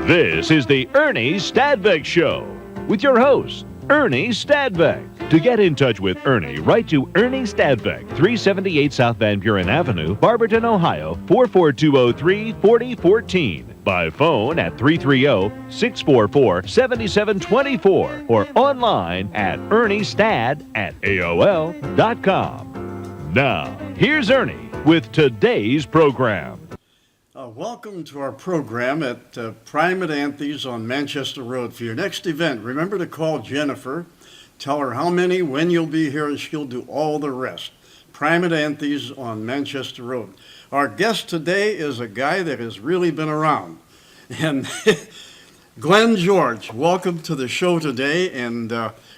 This is the Ernie Stadbeck Show with your host, Ernie Stadbeck. To get in touch with Ernie, write to Ernie Stadbeck, 378 South Van Buren Avenue, Barberton, Ohio, 44203-4014. By phone at 330-644-7724 or online at erniestad@aol.com. Now, here's Ernie with today's program. Welcome to our program at Primate Anthony's on Manchester Road. For your next event, remember to call Jennifer. Tell her how many, when you'll be here, and she'll do all the rest. Primate Anthony's on Manchester Road. Our guest today is a guy that has really been around. And Glenn George, welcome to the show today. And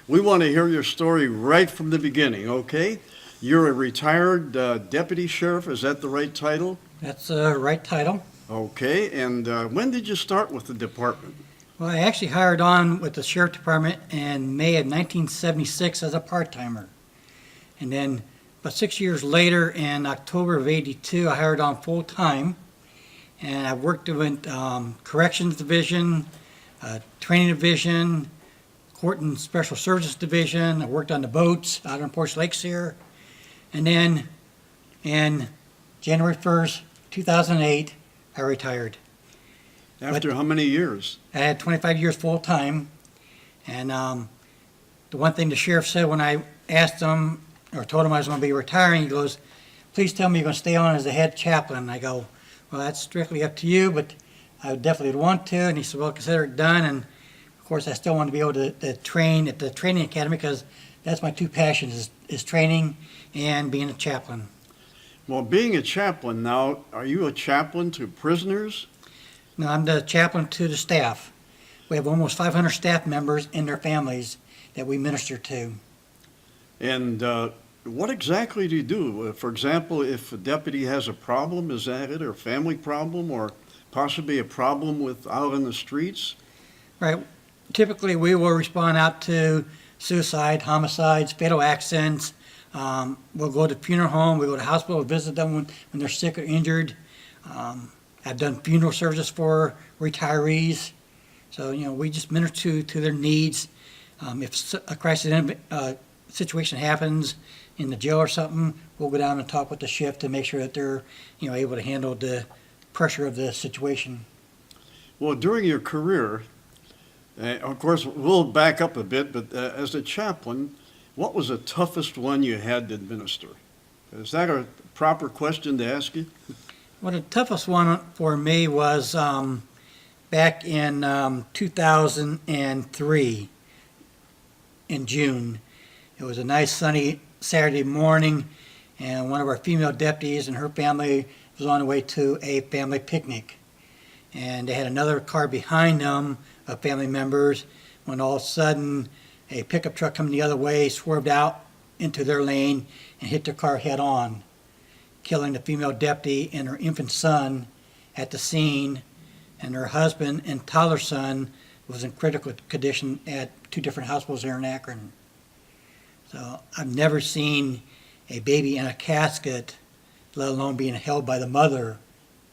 we want to hear your story right from the beginning, okay? You're a retired deputy sheriff. Is that the right title? That's the right title. Okay. And when did you start with the department? Well, I actually hired on with the Sheriff Department in May of 1976 as a part-timer. And then about 6 years later, in October of 82, I hired on full-time. And I worked in Corrections Division, Training Division, Court and Special Services Division. I worked on the boats out on Porch Lakes here. And then in January 1st, 2008, I retired. After how many years? I had 25 years full-time, and the one thing the sheriff said when I asked him, or told him I was going to be retiring, he goes, "Please tell me you're going to stay on as the head chaplain." And I go, "Well, that's strictly up to you, but I would definitely want to." And he said, "Well, consider it done." And of course, I still want to be able to train at the training academy, because that's my two passions, is training and being a chaplain. Well, being a chaplain now, are you a chaplain to prisoners? No, I'm the chaplain to the staff. We have almost 500 staff members and their families that we minister to. And what exactly do you do? For example, if a deputy has a problem, is that it, or a family problem, or possibly a problem with out in the streets? Right. Typically, we will respond out to suicide, homicides, fatal accidents. We'll go to funeral home. We go to hospital, visit them when they're sick or injured. I've done funeral services for retirees. So, we just minister to their needs. If a crisis situation happens in the jail or something, we'll go down and talk with the shift to make sure that they're, able to handle the pressure of the situation. Well, during your career, of course, we'll back up a bit, but as a chaplain, what was the toughest one you had to administer? Is that a proper question to ask you? Well, the toughest one for me was back in 2003 in June. It was a nice sunny Saturday morning, and one of our female deputies and her family was on the way to a family picnic. And they had another car behind them of family members, when all of a sudden a pickup truck coming the other way swerved out into their lane and hit their car head on, killing the female deputy and her infant son at the scene, and her husband and toddler son was in critical condition at two different hospitals here in Akron. So I've never seen a baby in a casket, let alone being held by the mother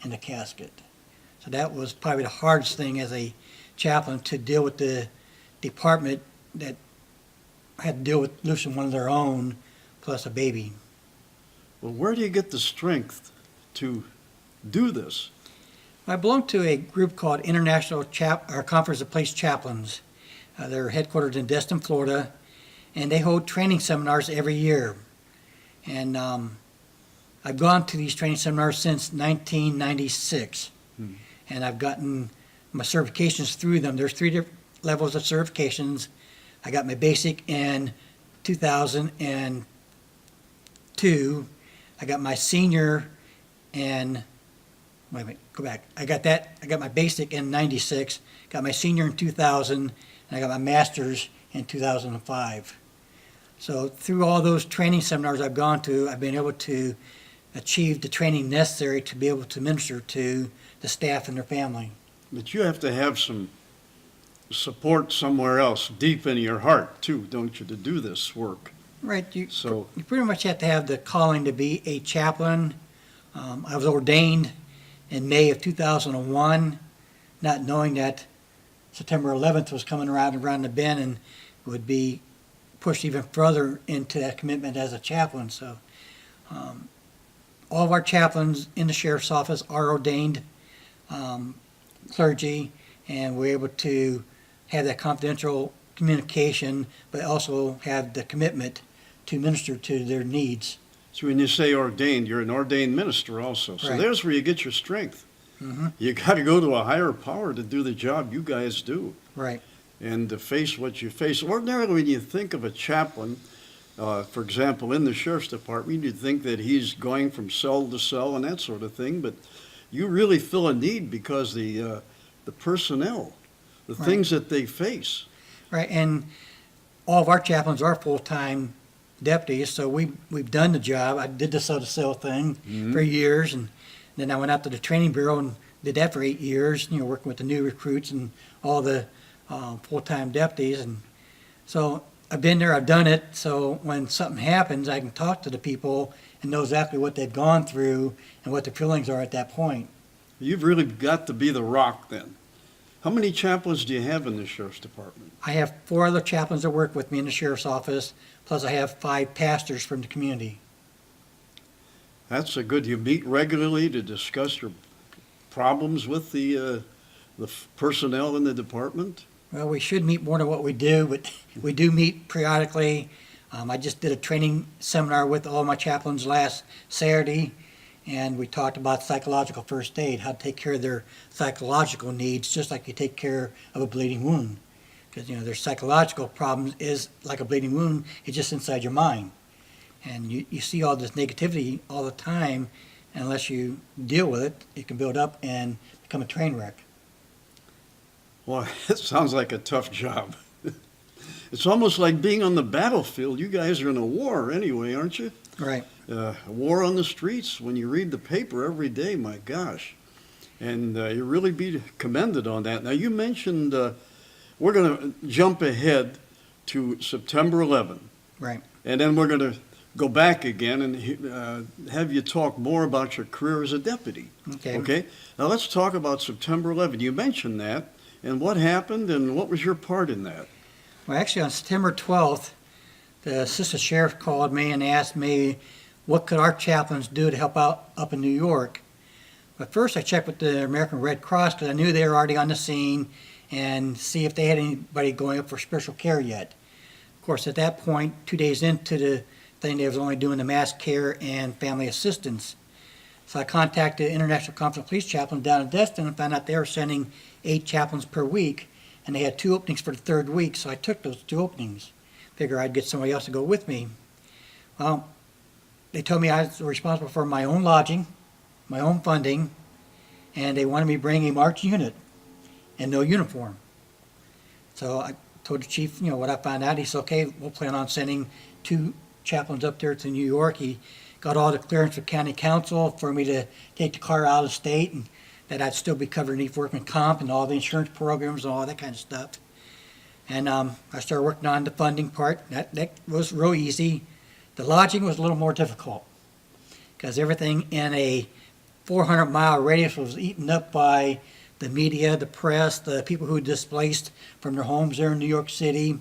in a casket. So that was probably the hardest thing as a chaplain, to deal with the department that had to deal with losing one of their own, plus a baby. Well, where do you get the strength to do this? I belong to a group called International Conference of Police Chaplains. They're headquartered in Destin, Florida, and they hold training seminars every year. And I've gone to these training seminars since 1996, and I've gotten my certifications through them. There's three different levels of certifications. I got my basic in 2002. I got my senior in, wait a minute, go back. I got my basic in 96, got my senior in 2000, and I got my master's in 2005. So through all those training seminars I've gone to, I've been able to achieve the training necessary to be able to minister to the staff and their family. But you have to have some support somewhere else, deep in your heart, too, don't you, to do this work? Right. You So pretty much have to have the calling to be a chaplain. I was ordained in May of 2001, not knowing that September 11th was coming around the bend and would be pushed even further into that commitment as a chaplain. So all of our chaplains in the sheriff's office are ordained clergy, and we're able to have that confidential communication, but also have the commitment to minister to their needs. So when you say ordained, you're an ordained minister also. So Right. there's where you get your strength. Mm-hmm. You got to go to a higher power to do the job you guys do Right. and to face what you face. Ordinarily, when you think of a chaplain, for example, in the sheriff's department, you'd think that he's going from cell to cell and that sort of thing, but you really fill a need because the personnel, the Right. things that they face. Right, and all of our chaplains are full-time deputies, so we've done the job. I did the cell-to-cell thing for years, and then I went out to the training bureau and did that for 8 years, working with the new recruits and all the full-time deputies. And so I've been there, I've done it, so when something happens, I can talk to the people and know exactly what they've gone through and what their feelings are at that point. You've really got to be the rock then. How many chaplains do you have in the sheriff's department? I have 4 other chaplains that work with me in the sheriff's office, plus I have 5 pastors from the community. That's a good. You meet regularly to discuss your problems with the personnel in the department. Well, we should meet more than what we do, but we do meet periodically. I just did a training seminar with all my chaplains last Saturday, and we talked about psychological first aid, how to take care of their psychological needs, just like you take care of a bleeding wound. Because, their psychological problem is like a bleeding wound, it's just inside your mind. And you see all this negativity all the time, and unless you deal with it, it can build up and become a train wreck. Well, it sounds like a tough job. It's almost like being on the battlefield. You guys are in a war anyway, aren't you? Right. A war on the streets. When you read the paper every day, my gosh. And you really be commended on that. Now, you mentioned we're going to jump ahead to September 11th. Right. And then we're going to go back again and have you talk more about your career as a deputy. Okay? Now, let's talk about September 11th. You mentioned that. And what happened and what was your part in that? Well, actually, on September 12th, the assistant sheriff called me and asked me what could our chaplains do to help out up in New York. But first, I checked with the American Red Cross because I knew they were already on the scene and see if they had anybody going up for special care yet. Of course, at that point, 2 days into the thing, they was only doing the mass care and family assistance. So I contacted the International Conference of Police Chaplains down in Destin and found out they were sending 8 chaplains per week, and they had 2 openings for the 3rd week, so I took those 2 openings. Figure I'd get somebody else to go with me. Well, they told me I was responsible for my own lodging, my own funding, and they wanted me to bring a marked unit and no uniform. So I told the chief, what I found out. He said, okay, we'll plan on sending 2 chaplains up there to New York. He got all the clearance with county council for me to take the car out of state, and that I'd still be covered underneath workman comp and all the insurance programs and all that kind of stuff. And I started working on the funding part. That was real easy. The lodging was a little more difficult because everything in a 400-mile radius was eaten up by the media, the press, the people who were displaced from their homes there in New York City.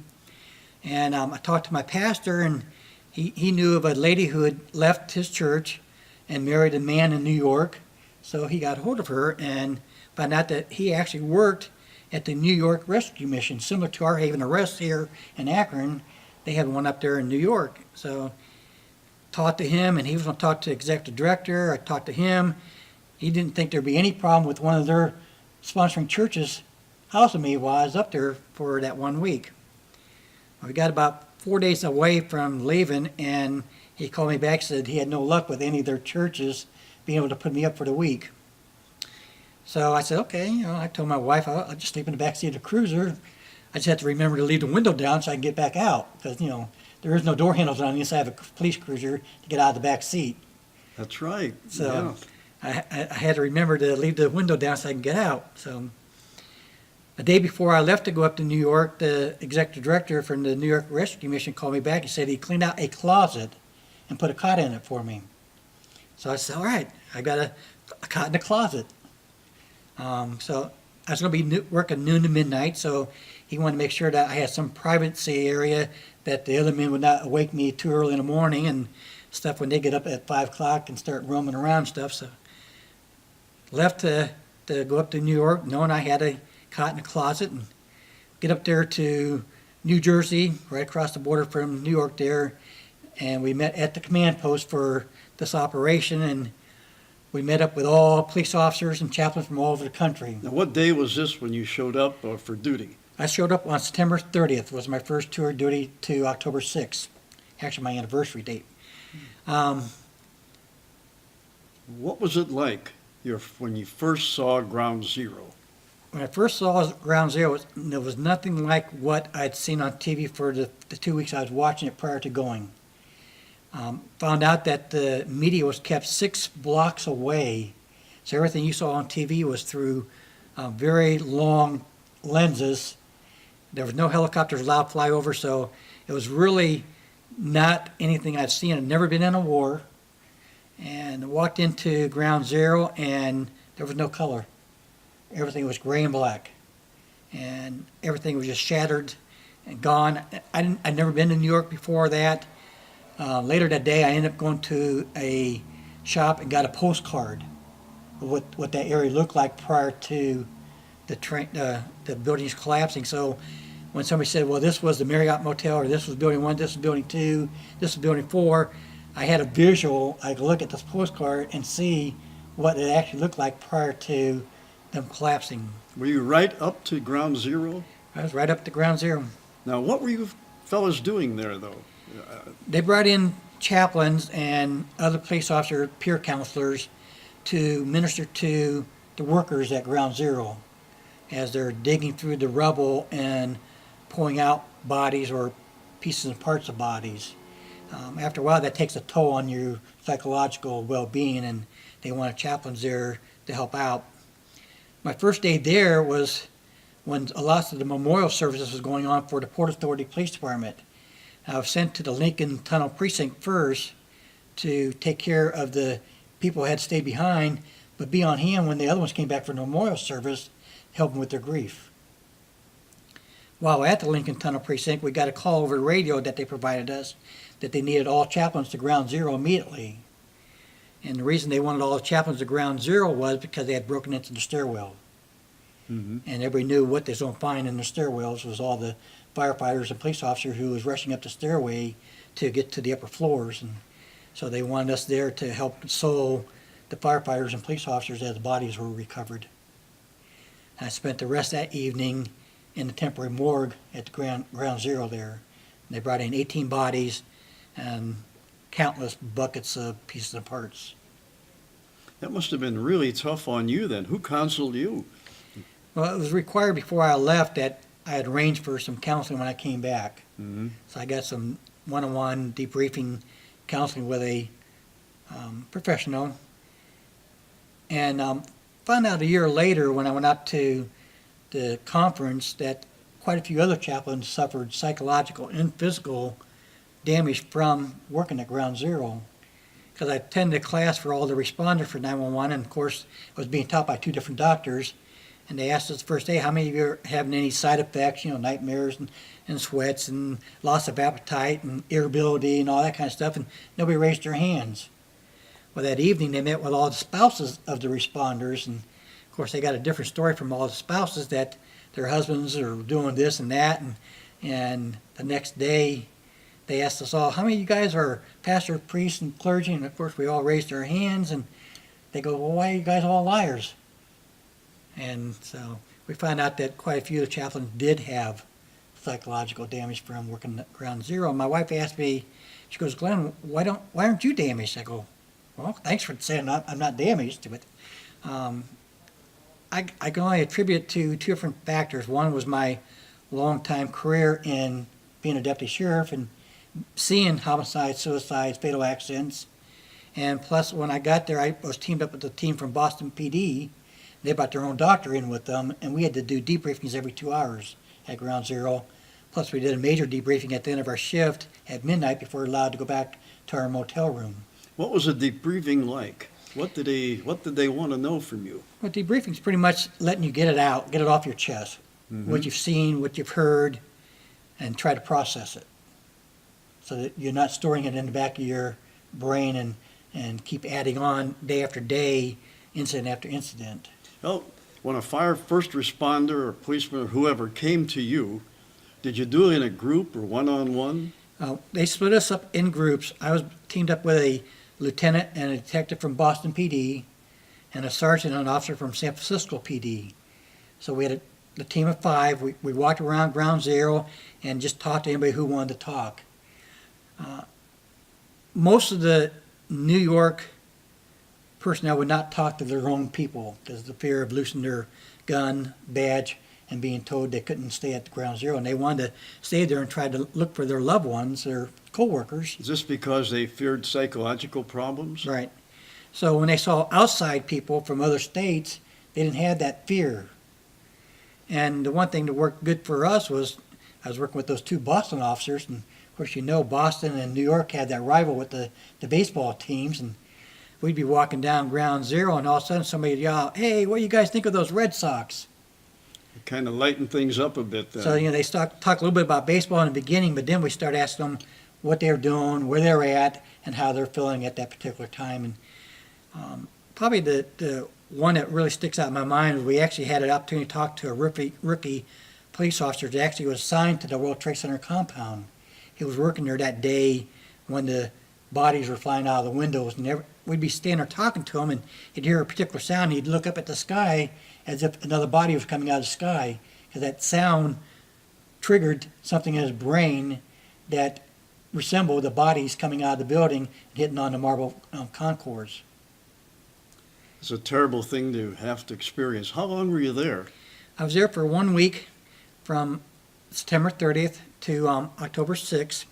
And I talked to my pastor, and he knew of a lady who had left his church and married a man in New York. So he got hold of her and found out that he actually worked at the New York Rescue Mission, similar to our Haven Arrest here in Akron. They had one up there in New York. So talked to him, and he was going to talk to the executive director. I talked to him. He didn't think there'd be any problem with one of their sponsoring churches housing me while I was up there for that 1 week. We got about 4 days away from leaving, and he called me back and said he had no luck with any of their churches being able to put me up for the week. So I said, okay, I told my wife I'll just sleep in the back seat of the cruiser. I just have to remember to leave the window down so I can get back out, because, there is no door handles on the inside of a police cruiser to get out of the back seat. That's right. So yeah. I had to remember to leave the window down so I can get out. So the day before I left to go up to New York, the executive director from the New York Rescue Mission called me back. He said he cleaned out a closet and put a cot in it for me. So I said, all right, I got a cot in the closet. So I was going to be working noon to midnight, so he wanted to make sure that I had some privacy area, that the other men would not wake me too early in the morning and stuff when they get up at 5 o'clock and start roaming around and stuff. So left to go up to New York, knowing I had a cot in the closet, and get up there to New Jersey, right across the border from New York there, and we met at the command post for this operation, and we met up with all police officers and chaplains from all over the country. Now, what day was this when you showed up for duty? I showed up on September 30th, was my first tour of duty, to October 6th, actually my anniversary date. What was it like when you first saw Ground Zero? When I first saw Ground Zero, there was nothing like what I'd seen on TV for the 2 weeks I was watching it prior to going. Found out that the media was kept 6 blocks away, so everything you saw on TV was through very long lenses. There was no helicopters allowed to fly over, so it was really not anything I'd seen. I'd never been in a war, and I walked into Ground Zero, and there was no color. Everything was gray and black, and everything was just shattered and gone. I'd never been to New York before that. Later that day, I ended up going to a shop and got a postcard of what that area looked like prior to the buildings collapsing. So when somebody said, well, this was the Marriott Motel, or this was building 1, this was building 2, this was building 4, I had a visual. I could look at this postcard and see what it actually looked like prior to them collapsing. Were you right up to Ground Zero? I was right up to Ground Zero. Now, what were you fellas doing there, though? They brought in chaplains and other police officer peer counselors to minister to the workers at Ground Zero as they're digging through the rubble and pulling out bodies or pieces and parts of bodies. After a while, that takes a toll on your psychological well-being, and they wanted chaplains there to help out. My first day there was when a lot of the memorial services was going on for the Port Authority Police Department. I was sent to the Lincoln Tunnel Precinct first to take care of the people who had stayed behind, but be on hand when the other ones came back for the memorial service, help them with their grief. While at the Lincoln Tunnel Precinct, we got a call over the radio that they provided us that they needed all chaplains to Ground Zero immediately. And the reason they wanted all the chaplains to Ground Zero was because they had broken into the stairwell. Mm-hmm. And everybody knew what they was going to find in the stairwells was all the firefighters and police officers who was rushing up the stairway to get to the upper floors. And so they wanted us there to help console the firefighters and police officers as the bodies were recovered. I spent the rest of that evening in the temporary morgue at the Ground Zero there. And they brought in 18 bodies and countless buckets of pieces and parts. That must have been really tough on you then. Who counseled you? Well, it was required before I left that I had arranged for some counseling when I came back. Mm-hmm. So I got some one-on-one debriefing counseling with a professional. And found out a year later when I went out to the conference that quite a few other chaplains suffered psychological and physical damage from working at Ground Zero. Because I attended a class for all the responders for 911, and of course I was being taught by 2 different doctors. And they asked us the first day, how many of you are having any side effects, nightmares and sweats and loss of appetite and irritability and all that kind of stuff, and nobody raised their hands. Well, that evening they met with all the spouses of the responders, and of course they got a different story from all the spouses that their husbands are doing this and that, and the next day they asked us all, how many of you guys are pastor, priests, and clergy? And of course we all raised our hands, and they go, well, why are you guys all liars? And so we found out that quite a few of the chaplains did have psychological damage from working at Ground Zero. My wife asked me, she goes, Glenn, why aren't you damaged? I go, well, thanks for saying I'm not damaged to it. I can only attribute it to 2 different factors. One was my long-time career in being a deputy sheriff and seeing homicides, suicides, fatal accidents. And plus, when I got there, I was teamed up with a team from Boston PD. They brought their own doctor in with them, and we had to do debriefings every 2 hours at Ground Zero. Plus, we did a major debriefing at the end of our shift at midnight before we were allowed to go back to our motel room. What was the debriefing like? What did they want to know from you? Well, debriefing is pretty much letting you get it out, get it off your chest, what you've seen, what you've heard, and try to process it so that you're not storing it in the back of your brain and keep adding on day after day, incident after incident. Well, when a first responder or policeman or whoever came to you, did you do it in a group or one-on-one? They split us up in groups. I was teamed up with a lieutenant and a detective from Boston PD and a sergeant and an officer from San Francisco PD. So we had a team of 5. We walked around ground zero and just talked to anybody who wanted to talk. Most of the New York personnel would not talk to their own people because of the fear of losing their gun, badge, and being told they couldn't stay at the ground zero. And they wanted to stay there and try to look for their loved ones, their co-workers. Is this because they feared psychological problems? Right. So when they saw outside people from other states, they didn't have that fear. And the one thing that worked good for us was I was working with those 2 Boston officers, and of course, you know, Boston and New York had that rival with the baseball teams, and we'd be walking down ground zero, and all of a sudden somebody would yell, "Hey, what do you guys think of those Red Sox?" It kind of lightened things up a bit then. So, they talk a little bit about baseball in the beginning, but then we start asking them what they're doing, where they're at, and how they're feeling at that particular time. And probably the one that really sticks out in my mind is we actually had an opportunity to talk to a rookie police officer that actually was assigned to the World Trade Center compound. He was working there that day when the bodies were flying out of the windows, and we'd be standing there talking to him, and he'd hear a particular sound, and he'd look up at the sky as if another body was coming out of the sky, because that sound triggered something in his brain that resembled the bodies coming out of the building and hitting on the marble concourse. It's a terrible thing to have to experience. How long were you there? I was there for 1 week from September 30th to October 6th,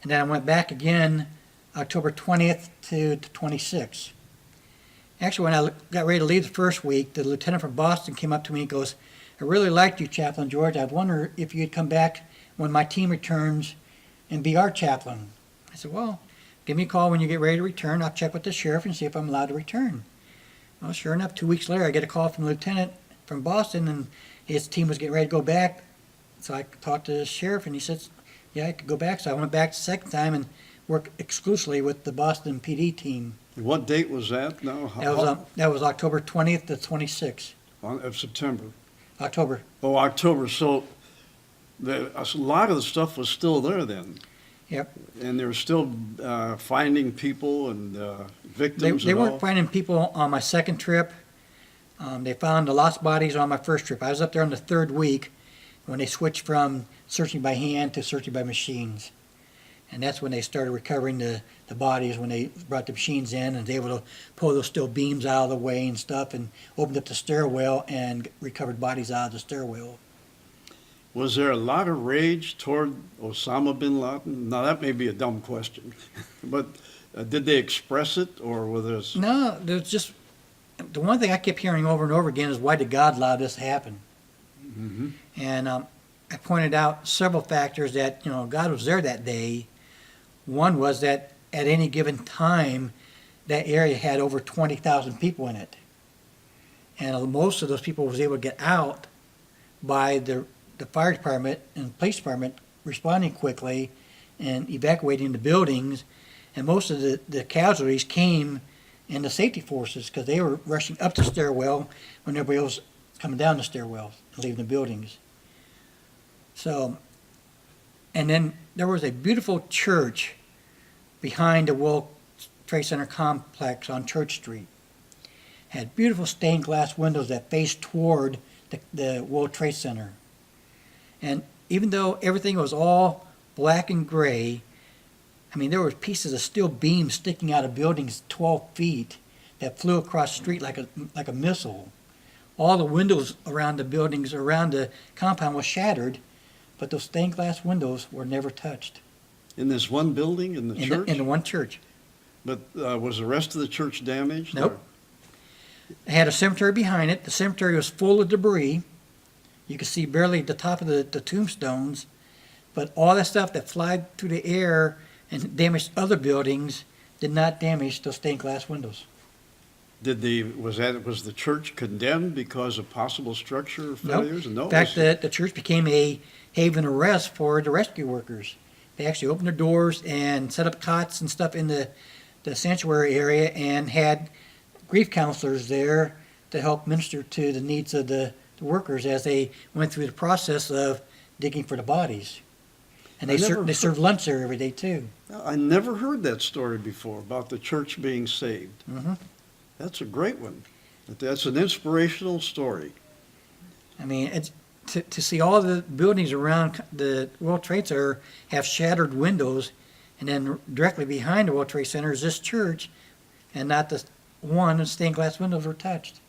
and then I went back again October 20th to the 26th. Actually, when I got ready to leave the first week, the lieutenant from Boston came up to me and goes, "I really liked you, Chaplain George. I'd wonder if you'd come back when my team returns and be our chaplain." I said, "Well, give me a call when you get ready to return. I'll check with the sheriff and see if I'm allowed to return." Well, sure enough, 2 weeks later, I get a call from the lieutenant from Boston, and his team was getting ready to go back. So I talked to the sheriff, and he said, "Yeah, I could go back." So I went back the second time and worked exclusively with the Boston PD team. What date was that now? That was October 20th to 26th. Of September. October. Oh, October. So a lot of the stuff was still there then. Yep. And they were still finding people and victims. They weren't finding people on my second trip. They found the lost bodies on my first trip. I was up there on the 3rd week when they switched from searching by hand to searching by machines. And that's when they started recovering the bodies, when they brought the machines in and was able to pull those steel beams out of the way and stuff, and opened up the stairwell and recovered bodies out of the stairwell. Was there a lot of rage toward Osama bin Laden? Now, that may be a dumb question, but did they express it, or was there... No, there's just... The one thing I kept hearing over and over again is, why did God allow this to happen? Mm-hmm. And I pointed out several factors that, God was there that day. One was that at any given time, that area had over 20,000 people in it. And most of those people was able to get out by the fire department and police department responding quickly and evacuating the buildings. And most of the casualties came in the safety forces because they were rushing up the stairwell when everybody else was coming down the stairwell and leaving the buildings. So, and then there was a beautiful church behind the World Trade Center complex on Church Street. Had beautiful stained glass windows that faced toward the World Trade Center. And even though everything was all black and gray, there were pieces of steel beams sticking out of buildings 12 feet that flew across the street like a missile. All the windows around the buildings, around the compound was shattered, but those stained glass windows were never touched. In this one building, in the church? In the one church. But was the rest of the church damaged? Nope. It had a cemetery behind it. The cemetery was full of debris. You could see barely the top of the tombstones, but all that stuff that flew through the air and damaged other buildings did not damage those stained glass windows. Was the church condemned because of possible structure failures? Nope. No. In fact, the church became a haven of rest for the rescue workers. They actually opened their doors and set up cots and stuff in the sanctuary area and had grief counselors there to help minister to the needs of the workers as they went through the process of digging for the bodies. And they served lunch there every day too. I never heard that story before about the church being saved. Mm-hmm. That's a great one. That's an inspirational story. I mean, it's to see all the buildings around the World Trade Center have shattered windows, and then directly behind the World Trade Center is this church, and not the stained glass windows were touched.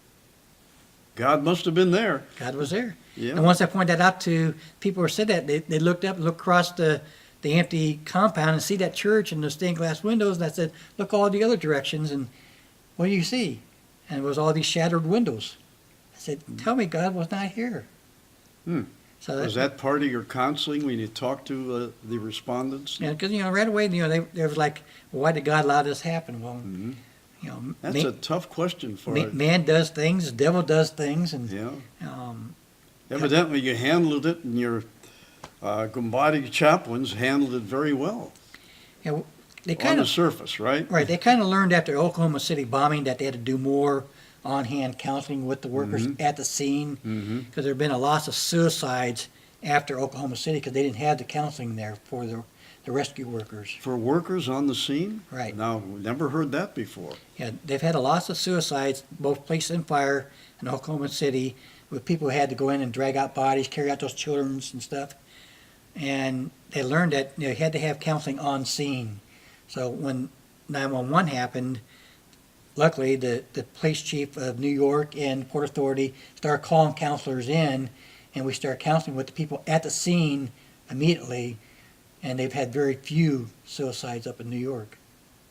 God must have been there. God was there. Yeah. And once I pointed that out to people who said that, they looked up, looked across the empty compound and see that church and the stained glass windows, and I said, look all the other directions, and what do you see? And it was all these shattered windows. I said, tell me God was not here. So Was that part of your counseling when you talked to the respondents? Yeah, because, right away, they were like, well, why did God allow this to happen? Well, That's a tough question for it. Man does things, the devil does things, and Yeah. Evidently, you handled it, and your Gumbadi chaplains handled it very well they on kind the of surface, right? right. They kind of learned after Oklahoma City bombing that they had to do more on-hand counseling with the workers at the scene, because there had been a loss of suicides after Oklahoma City because they didn't have the counseling there for the rescue workers. For workers on the scene? Right. Now, never heard that before. Yeah, they've had a loss of suicides, both place and fire in Oklahoma City, with people who had to go in and drag out bodies, carry out those children and stuff. And they learned that you had to have counseling on scene. So when 911 happened, luckily the police chief of New York and Port Authority started calling counselors in, and we started counseling with the people at the scene immediately. And they've had very few suicides up in New York,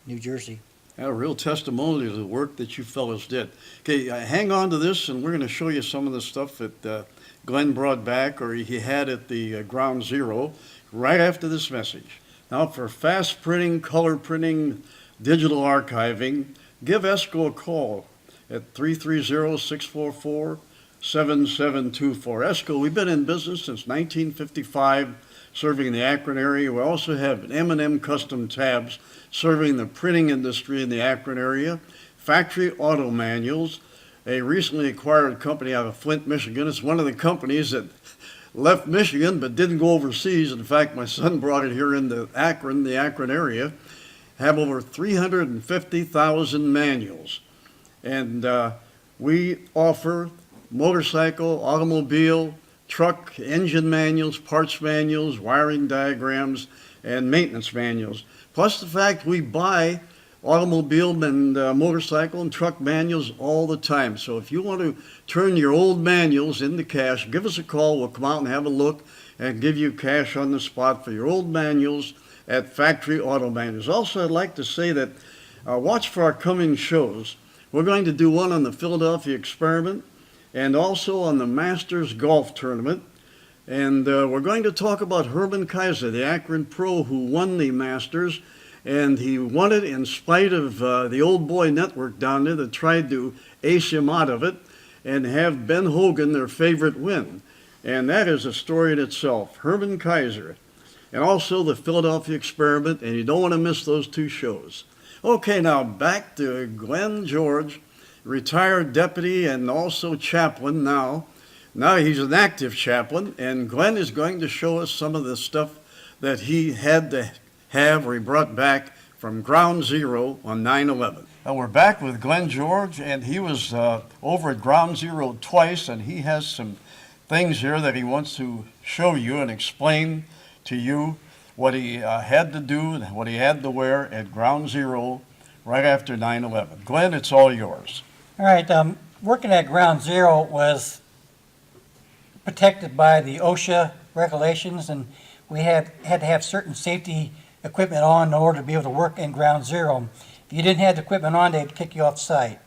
New Jersey. A real testimony to the work that you fellows did. Okay, hang on to this, and we're going to show you some of the stuff that Glenn brought back, or he had at the Ground Zero, right after this message. Now, for fast printing, color printing, digital archiving, give ESCO a call at 330-644-7724. ESCO, we've been in business since 1955, serving the Akron area. We also have M&M Custom Tabs, serving the printing industry in the Akron area. Factory Auto Manuals, a recently acquired company out of Flint, Michigan. It's one of the companies that left Michigan but didn't go overseas. In fact, my son brought it here into Akron, the Akron area. Have over 350,000 manuals. And we offer motorcycle, automobile, truck, engine manuals, parts manuals, wiring diagrams, and maintenance manuals. Plus the fact we buy automobile and motorcycle and truck manuals all the time. So if you want to turn your old manuals into cash, give us a call. We'll come out and have a look and give you cash on the spot for your old manuals at Factory Auto Manuals. Also, I'd like to say that watch for our coming shows. We're going to do one on the Philadelphia Experiment and also on the Masters Golf Tournament. And we're going to talk about Herman Kaiser, the Akron pro who won the Masters. And he won it in spite of the Old Boy Network down there that tried to ace him out of it and have Ben Hogan their favorite win. And that is a story in itself. Herman Kaiser. And also the Philadelphia Experiment. And you don't want to miss those two shows. Okay, now back to Glenn George, retired deputy and also chaplain now. Now he's an active chaplain, and Glenn is going to show us some of the stuff that he had to have or he brought back from Ground Zero on 9/11. Now we're back with Glenn George, and he was over at Ground Zero twice, and he has some things here that he wants to show you and explain to you what he had to do and what he had to wear at Ground Zero right after 9/11. Glenn, it's all yours. All right, working at Ground Zero was protected by the OSHA regulations, and we had to have certain safety equipment on in order to be able to work in Ground Zero. If you didn't have the equipment on, they'd kick you off site.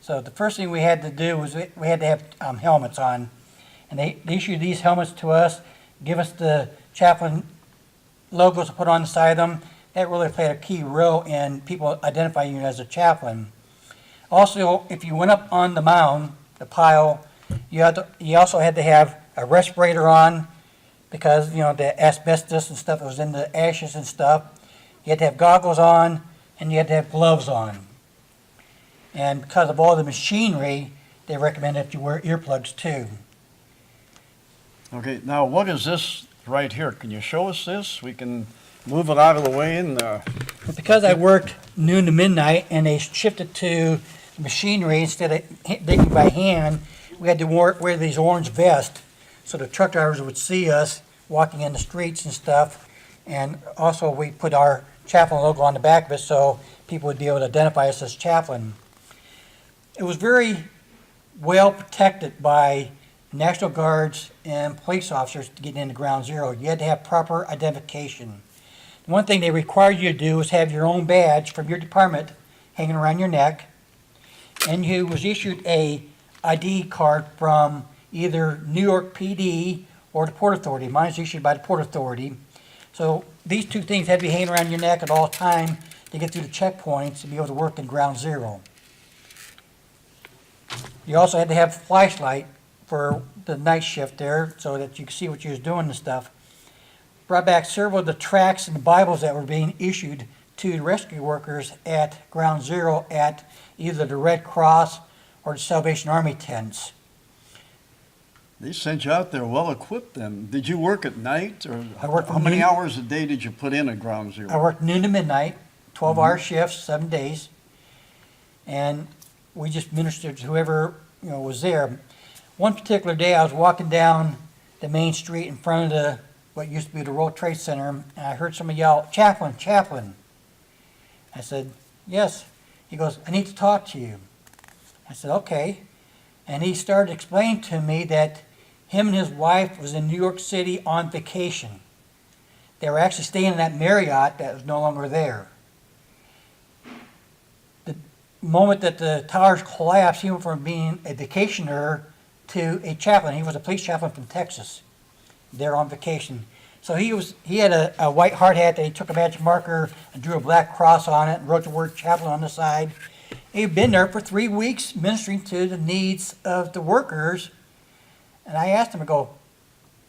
So the first thing we had to do was we had to have helmets on, and they issued these helmets to us, give us the chaplain logos to put on the side of them. That really played a key role in people identifying you as a chaplain. Also, if you went up on the mound, the pile, you also had to have a respirator on because, the asbestos and stuff that was in the ashes and stuff. You had to have goggles on, and you had to have gloves on. And because of all the machinery, they recommend that you wear earplugs too. Okay, now what is this right here? Can you show us this? We can move it out of the way and, Because I worked noon to midnight and they shifted to machinery instead of digging by hand, we had to wear these orange vests so the truck drivers would see us walking in the streets and stuff. And also we put our Chaplain logo on the back of it so people would be able to identify us as Chaplain. It was very well protected by National Guards and police officers to get into Ground Zero. You had to have proper identification. One thing they required you to do was have your own badge from your department hanging around your neck, and you was issued a ID card from either New York PD or the Port Authority. Mine is issued by the Port Authority. So these two things had to be hanging around your neck at all time to get through the checkpoints to be able to work in Ground Zero. You also had to have a flashlight for the night shift there so that you could see what you was doing and stuff. Brought back several of the tracts and the Bibles that were being issued to the rescue workers at Ground Zero at either the Red Cross or the Salvation Army tents. they sent you out there well equipped then. Did you work at night or I worked how from many noon- hours a day did you put in at Ground Zero? I worked noon to midnight, 12-hour shifts, 7 days, and we just ministered to whoever was there. One particular day, I was walking down the main street in front of what used to be the World Trade Center, and I heard someone yell, "Chaplain, Chaplain." I said, "Yes." He goes, "I need to talk to you." I said, "Okay." And he started explaining to me that him and his wife was in New York City on vacation. They were actually staying in that Marriott that was no longer there. The moment that the towers collapsed, he went from being a vacationer to a chaplain. He was a police chaplain from Texas, there on vacation. So he had a white hard hat that he took a magic marker and drew a black cross on it and wrote the word chaplain on the side. He'd been there for 3 weeks ministering to the needs of the workers. And I asked him, I go,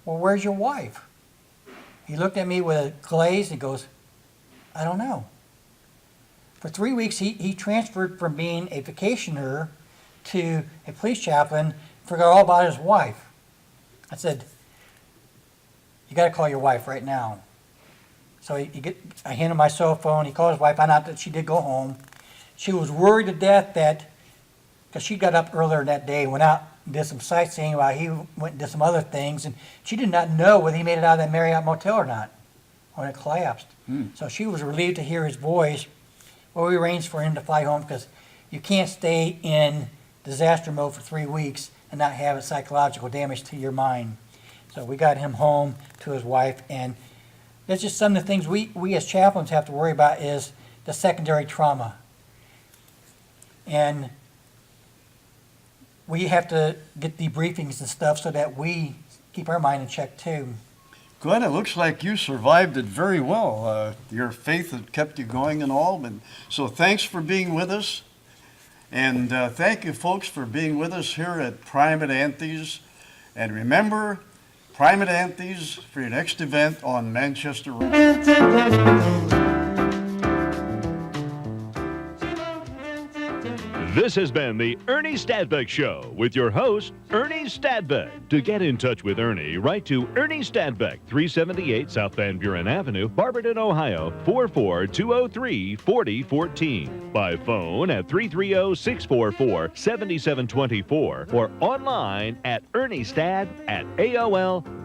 "Well, where's your wife?" He looked at me with a glaze and goes, "I don't know." For 3 weeks, he transferred from being a vacationer to a police chaplain, forgot all about his wife. I said, "You got to call your wife right now." So I handed him my cell phone. He called his wife. I found out that she did go home. She was worried to death because she got up earlier that day, went out and did some sightseeing while he went and did some other things, and she did not know whether he made it out of that Marriott motel or not when it collapsed. So she was relieved to hear his voice. Well, we arranged for him to fly home because you can't stay in disaster mode for 3 weeks and not have a psychological damage to your mind. So we got him home to his wife, and that's just some of the things we as chaplains have to worry about is the secondary trauma. And we have to get debriefings and stuff so that we keep our mind in check too. Good. It looks like you survived it very well. Your faith had kept you going and all. And so thanks for being with us. And thank you, folks, for being with us here at Primate Anthony's. And remember, Primate Anthony's for your next event on Manchester Road. This has been the Ernie Stadbeck Show with your host, Ernie Stadbeck. To get in touch with Ernie, write to Ernie Stadbeck, 378 South Van Buren Avenue, Barberton, Ohio, 44203-4014. By phone at 330-644-7724 or online at erniestad@aol.com.